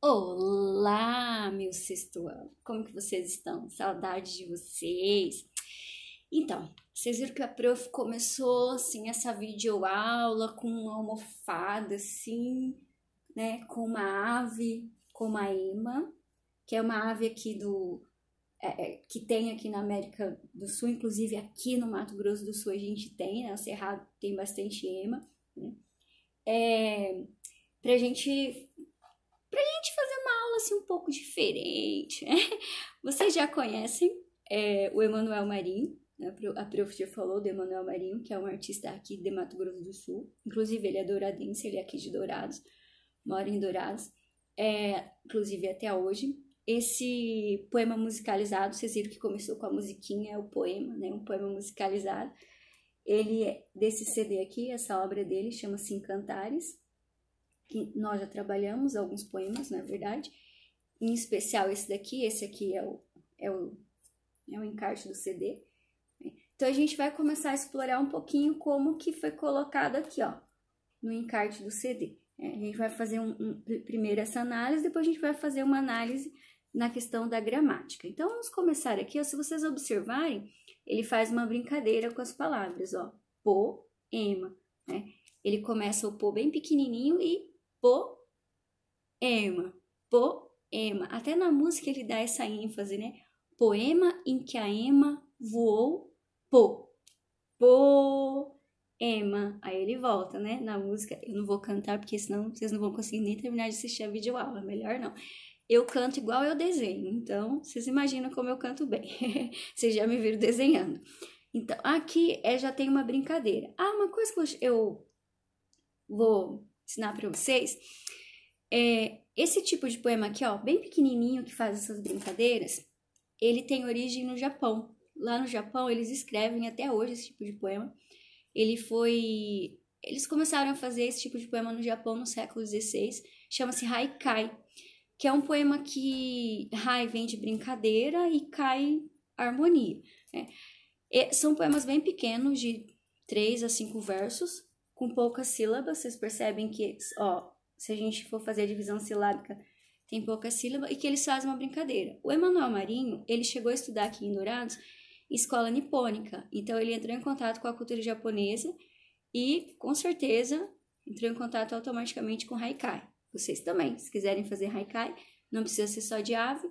Olá, meu sexto ano, como que vocês estão? Saudade de vocês. Então, vocês viram que a prof começou, assim, essa videoaula com uma almofada, assim, né, com uma ave, com uma ema, que é uma ave aqui que tem aqui na América do Sul, inclusive aqui no Mato Grosso do Sul a gente tem, né, o Cerrado tem bastante ema, né, pra gente fazer uma aula assim um pouco diferente, né? Vocês já conhecem o Emanuel Marinho, né? A prof já falou do Emanuel Marinho, que é um artista aqui de Mato Grosso do Sul. Inclusive ele é douradense, ele é aqui de Dourados, mora em Dourados, inclusive até hoje. Esse poema musicalizado, vocês viram que começou com a musiquinha, é o poema, né? Um poema musicalizado. Ele é desse CD aqui, essa obra dele chama-se Encantares, que nós já trabalhamos alguns poemas, na verdade, em especial esse aqui é o encarte do CD. Então a gente vai começar a explorar um pouquinho como que foi colocado aqui, ó, no encarte do CD. A gente vai fazer primeiro essa análise, depois a gente vai fazer uma análise na questão da gramática. Então vamos começar aqui, ó, se vocês observarem, ele faz uma brincadeira com as palavras, ó, poema, né? Ele começa o pô bem pequenininho e poema, poema. Até na música ele dá essa ênfase, né? Poema em que a ema voou, poema. Aí ele volta, né? Na música, eu não vou cantar porque senão vocês não vão conseguir nem terminar de assistir a videoaula, melhor não. Eu canto igual eu desenho, então vocês imaginam como eu canto bem. Vocês já me viram desenhando. Então, aqui já tem uma brincadeira. Uma coisa que eu vou ensinar para vocês, esse tipo de poema aqui, ó, bem pequenininho, que faz essas brincadeiras, ele tem origem no Japão. Lá no Japão, eles escrevem até hoje esse tipo de poema. Eles começaram a fazer esse tipo de poema no Japão no século XVI, chama-se haikai, que é um poema que hai vem de brincadeira e kai harmonia, né? São poemas bem pequenos, de 3 a 5 versos, com poucas sílabas. Vocês percebem que, ó, se a gente for fazer a divisão silábica, tem pouca sílaba, e que eles fazem uma brincadeira. O Emanuel Marinho, ele chegou a estudar aqui em Dourados, escola nipônica, então ele entrou em contato com a cultura japonesa e, com certeza, entrou em contato automaticamente com haikai. Vocês também, se quiserem fazer haikai, não precisa ser só de ave.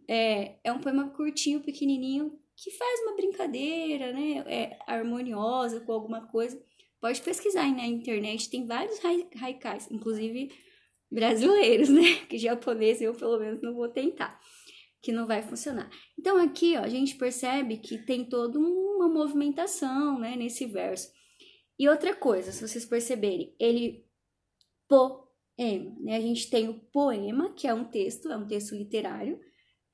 É um poema curtinho, pequenininho, que faz uma brincadeira, né, harmoniosa com alguma coisa. Pode pesquisar aí na internet, tem vários haikais, inclusive brasileiros, né? Que japonês eu, pelo menos, não vou tentar, que não vai funcionar. Então, aqui, ó, a gente percebe que tem toda uma movimentação, né, nesse verso. E outra coisa, se vocês perceberem, poema, né? A gente tem o poema, que é um texto literário,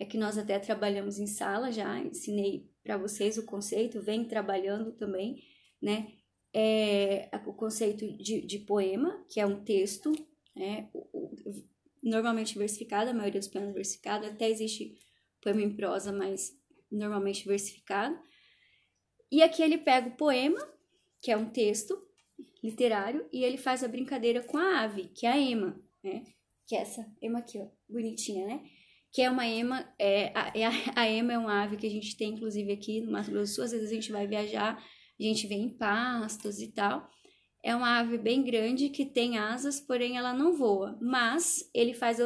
que nós até trabalhamos em sala já, ensinei para vocês o conceito, vem trabalhando também, né? O conceito de poema, que é um texto, né? normalmente versificado, a maioria dos poemas versificado, até existe poema em prosa, mas normalmente versificado. E aqui ele pega o poema, que é um texto literário, e ele faz a brincadeira com a ave, que é a ema, né? Que é essa ema aqui, ó, bonitinha, né? Que é uma ema, a ema é uma ave que a gente tem, inclusive, aqui no Mato Grosso do Sul. Às vezes a gente vai viajar, a gente vê em pastos e tal. É uma ave bem grande que tem asas, porém ela não voa. Mas ele faz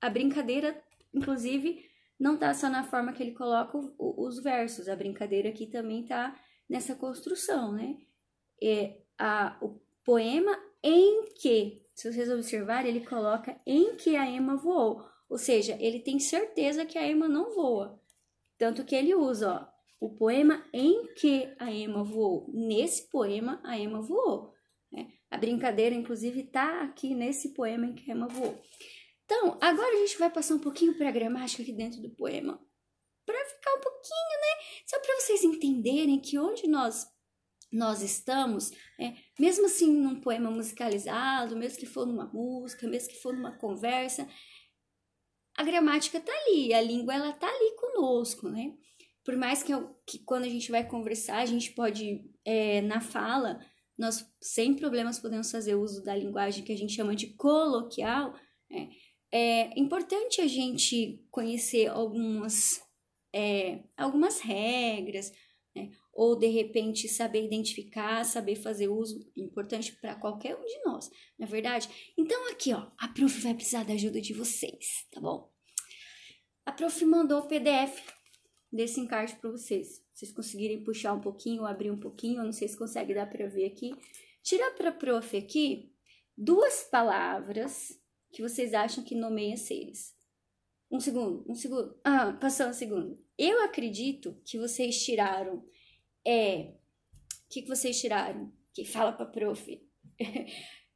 a brincadeira, inclusive, não tá só na forma que ele coloca os versos. A brincadeira aqui também tá nessa construção, né? O poema em que, se vocês observarem, ele coloca em que a ema voou. Ou seja, ele tem certeza que a ema não voa. Tanto que ele usa, ó, o poema em que a ema voou. Nesse poema, a ema voou. Né? A brincadeira, inclusive, tá aqui nesse poema em que a ema voou. Então, agora a gente vai passar um pouquinho para a gramática aqui dentro do poema. Para ficar um pouquinho, né? Só para vocês entenderem que onde nós estamos, mesmo assim num poema musicalizado, mesmo que for numa música, mesmo que for numa conversa, a gramática tá ali, a língua ela tá ali conosco, né? Por mais que quando a gente vai conversar, a gente pode, na fala, nós sem problemas podemos fazer uso da linguagem que a gente chama de coloquial. É importante a gente conhecer algumas regras, né? Ou de repente saber identificar, saber fazer uso, importante para qualquer um de nós, não é verdade? Então aqui, ó, a prof vai precisar da ajuda de vocês, tá bom? A prof mandou o PDF desse encarte para vocês. Se vocês conseguirem puxar um pouquinho ou abrir um pouquinho, eu não sei se consegue dar para ver aqui. Tira para a prof aqui 2 palavras que vocês acham que nomeia seres. Um segundo. Ah, passou um segundo. Eu acredito que vocês tiraram. O que vocês tiraram? Que fala pra prof.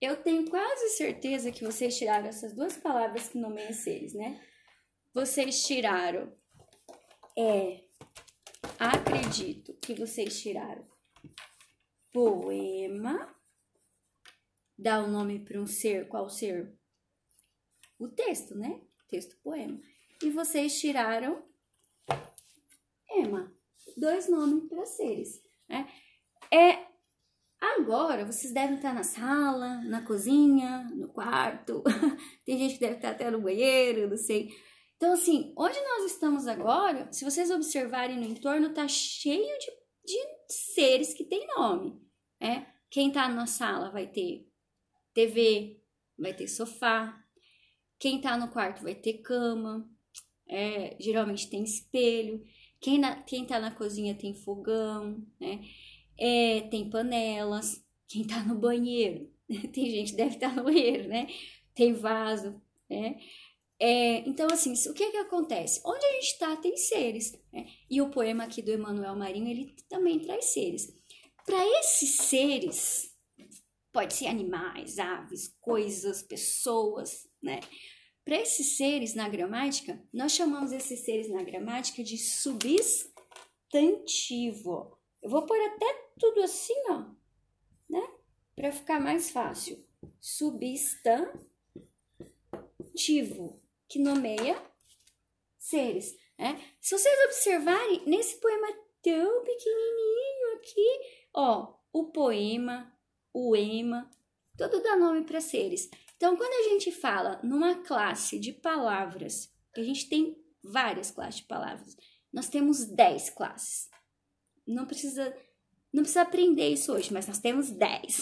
Eu tenho quase certeza que vocês tiraram essas 2 palavras que nomeiam seres, né? Vocês tiraram. Acredito que vocês tiraram poema. Dá o nome para um ser. Qual ser? O texto, né? Texto poema. E vocês tiraram ema. 2 nomes para seres, né? Agora, vocês devem estar na sala, na cozinha, no quarto. Tem gente que deve estar até no banheiro, não sei. Então, assim, onde nós estamos agora, se vocês observarem no entorno, tá cheio de seres que tem nome, né? Quem tá na sala vai ter TV, vai ter sofá. Quem tá no quarto vai ter cama. Geralmente tem espelho. Quem tá na cozinha tem fogão, né? Tem panelas. Quem tá no banheiro, tem gente que deve estar no banheiro, né? Tem vaso, né? Então, assim, o que acontece? Onde a gente tá, tem seres, né? E o poema aqui do Emanuel Marinho, ele também traz seres. Para esses seres, pode ser animais, aves, coisas, pessoas, né? Para esses seres na gramática, nós chamamos esses seres na gramática de substantivo. Eu vou pôr até tudo assim, ó, né? Para ficar mais fácil. Substantivo, que nomeia seres, né? Se vocês observarem, nesse poema tão pequenininho aqui, ó, o poema, o ema, tudo dá nome para seres. Então, quando a gente fala numa classe de palavras, que a gente tem várias classes de palavras, nós temos 10 classes. Não precisa aprender isso hoje, mas nós temos 10.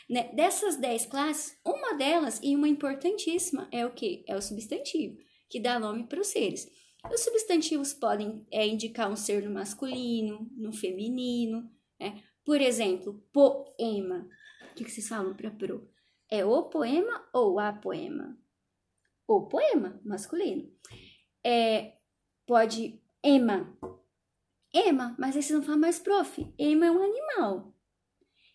Né? Dessas 10 classes, uma delas, e uma importantíssima, é o quê? É o substantivo, que dá nome para os seres. Os substantivos podem indicar um ser no masculino, no feminino, né? Por exemplo, poema. O que vocês falam para pro? É o poema ou a poema? O poema, masculino. Pode ema. Ema, mas aí você não fala mais, prof. Ema é um animal.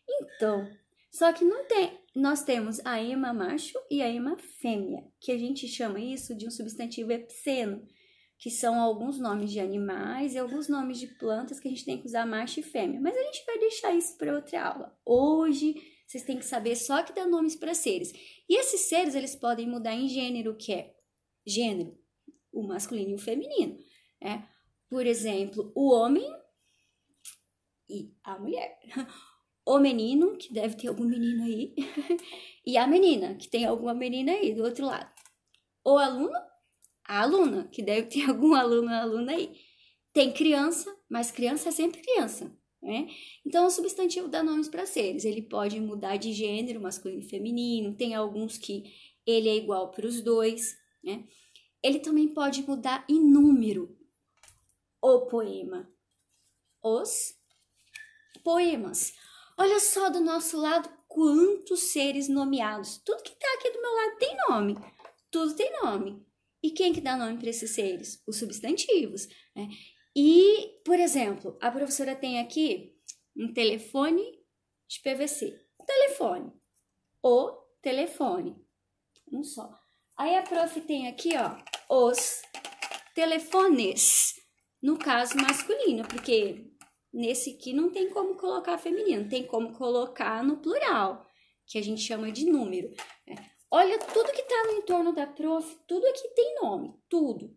Então, só que não tem. Nós temos a ema macho e a ema fêmea, que a gente chama isso de um substantivo epiceno, que são alguns nomes de animais e alguns nomes de plantas que a gente tem que usar macho e fêmea. Mas a gente vai deixar isso para outra aula. Hoje Vocês têm que saber só que dá nomes para seres. E esses seres, eles podem mudar em gênero, que é gênero, o masculino e o feminino. Né? Por exemplo, o homem e a mulher. O menino, que deve ter algum menino aí, e a menina, que tem alguma menina aí do outro lado. O aluno, a aluna, que deve ter algum aluno ou aluna aí. Tem criança, mas criança é sempre criança, né? Então, o substantivo dá nomes para seres. Ele pode mudar de gênero, masculino e feminino. Tem alguns que ele é igual para os dois, né? Ele também pode mudar em número. O poema. Os poemas. Olha só do nosso lado quantos seres nomeados. Tudo que tá aqui do meu lado tem nome. Tudo tem nome. E quem que dá nome para esses seres? Os substantivos, né? E, por exemplo, a professora tem aqui um telefone de PVC. Telefone. O telefone. Um só. Aí a prof tem aqui, ó, os telefones. No caso masculino, porque nesse aqui não tem como colocar feminino. Tem como colocar no plural, que a gente chama de número. Olha tudo que tá no entorno da prof, tudo aqui tem nome, tudo,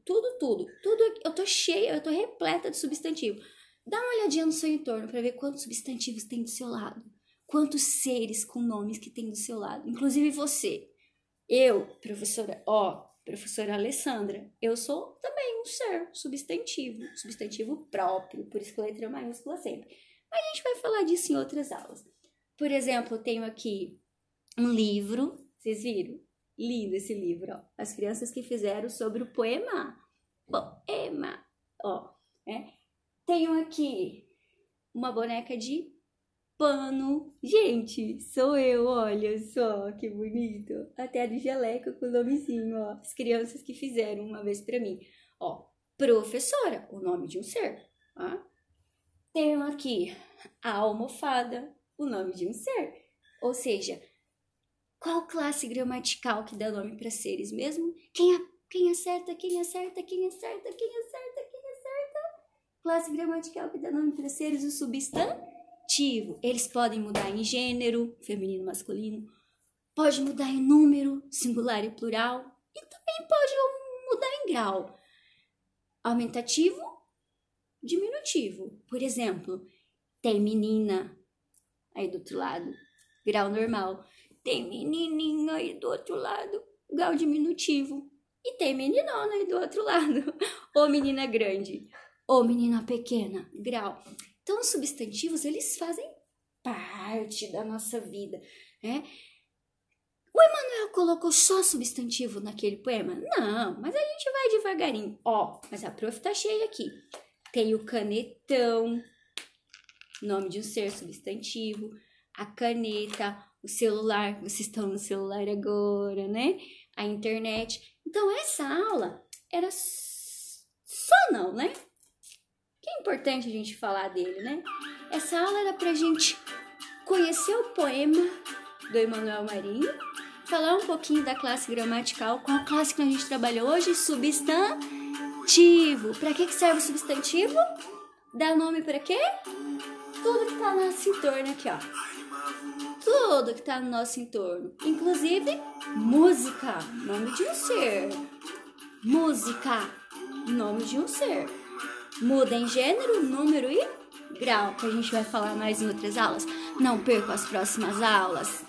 eu tô cheia, eu tô repleta de substantivo. Dá uma olhadinha no seu entorno para ver quantos substantivos tem do seu lado, quantos seres com nomes que tem do seu lado, inclusive você. Eu, professora Alessandra, eu sou também um ser substantivo próprio, por isso que a letra maiúscula sempre. Mas a gente vai falar disso em outras aulas. Por exemplo, eu tenho aqui um livro. Vocês viram? Lindo esse livro, ó. As crianças que fizeram sobre o poema. Poema. Ó, né? Tenho aqui uma boneca de pano. Gente, sou eu, olha só que bonito. Até do jaleco com o nomezinho, ó. As crianças que fizeram uma vez pra mim. Ó, professora, o nome de um ser. Ó. Tenho aqui a almofada, o nome de um ser. Ou seja, qual classe gramatical que dá nome para seres mesmo? Quem acerta? Classe gramatical que dá nome para seres, o substantivo. Eles podem mudar em gênero, feminino, masculino. Pode mudar em número, singular e plural. E também pode mudar em grau. Aumentativo, diminutivo. Por exemplo, tem menina aí do outro lado, grau normal. Tem menininho aí do outro lado, grau diminutivo. E tem meninona aí do outro lado, ou menina grande, ou menina pequena, grau. Então, os substantivos, eles fazem parte da nossa vida, né? O Emanuel colocou só substantivo naquele poema? Não, mas a gente vai devagarinho. Ó, mas a prof tá cheia aqui. Tem o canetão, nome de um ser substantivo, a caneta, o celular, vocês estão no celular agora, né? A internet. Então, essa aula era só não, né? Que é importante a gente falar dele, né? Essa aula era pra gente conhecer o poema do Emanuel Marinho, falar um pouquinho da classe gramatical. Qual classe que a gente trabalhou hoje? Substantivo. Pra que serve o substantivo? Dá nome pra quê? Tudo que tá no nosso entorno aqui, ó. Tudo que tá no nosso entorno. Inclusive, música, nome de um ser. Música, nome de um ser. Muda em gênero, número e grau, que a gente vai falar mais em outras aulas. Não percam as próximas aulas.